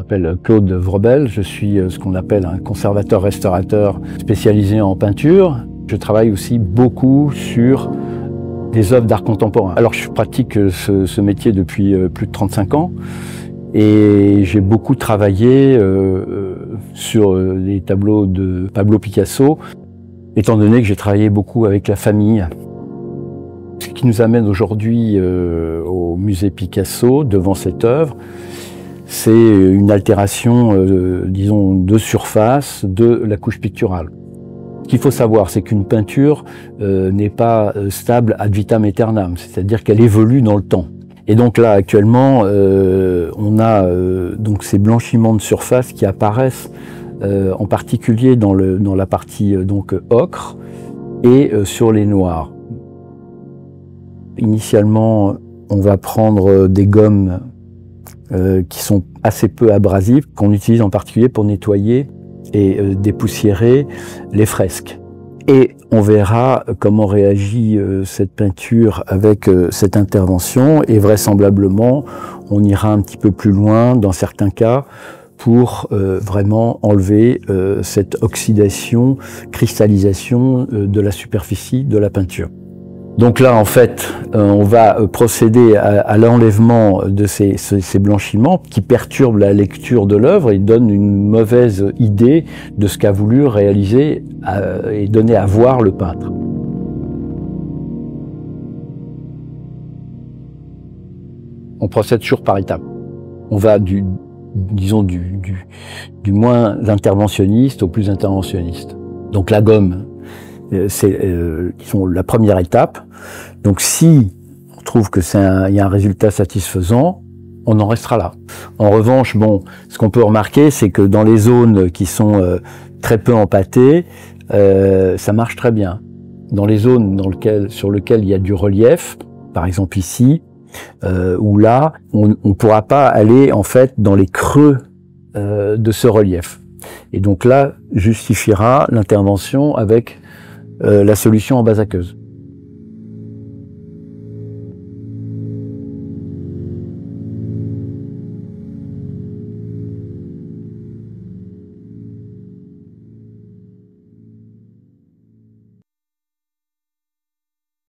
m'appelle Claude Vrebel, je suis ce qu'on appelle un conservateur-restaurateur spécialisé en peinture. Je travaille aussi beaucoup sur des œuvres d'art contemporain. Alors je pratique ce métier depuis plus de 35 ans et j'ai beaucoup travaillé sur les tableaux de Pablo Picasso, étant donné que j'ai travaillé beaucoup avec la famille. Ce qui nous amène aujourd'hui au musée Picasso, devant cette œuvre, c'est une altération, disons, de surface de la couche picturale. Ce qu'il faut savoir, c'est qu'une peinture n'est pas stable ad vitam aeternam, c'est-à-dire qu'elle évolue dans le temps. Et donc là, actuellement, on a donc ces blanchiments de surface qui apparaissent en particulier dans la partie donc ocre et sur les noirs. Initialement, on va prendre des gommes qui sont assez peu abrasives, qu'on utilise en particulier pour nettoyer et dépoussiérer les fresques. Et on verra comment réagit cette peinture avec cette intervention, et vraisemblablement, on ira un petit peu plus loin dans certains cas pour vraiment enlever cette oxydation, cristallisation de la superficie de la peinture. Donc là, en fait, on va procéder à l'enlèvement de ces blanchiments qui perturbent la lecture de l'œuvre et donnent une mauvaise idée de ce qu'a voulu réaliser et donner à voir le peintre. On procède toujours par étapes. On va du moins interventionniste au plus interventionniste. Donc la gomme, c'est la première étape. Donc si on trouve que il y a un résultat satisfaisant, on en restera là. En revanche, bon, ce qu'on peut remarquer, c'est que dans les zones qui sont très peu empâtées, ça marche très bien. Dans les zones sur lesquelles il y a du relief, par exemple ici, ou là, on ne pourra pas aller en fait dans les creux de ce relief. Et donc là, justifiera l'intervention avec la solution en base aqueuse.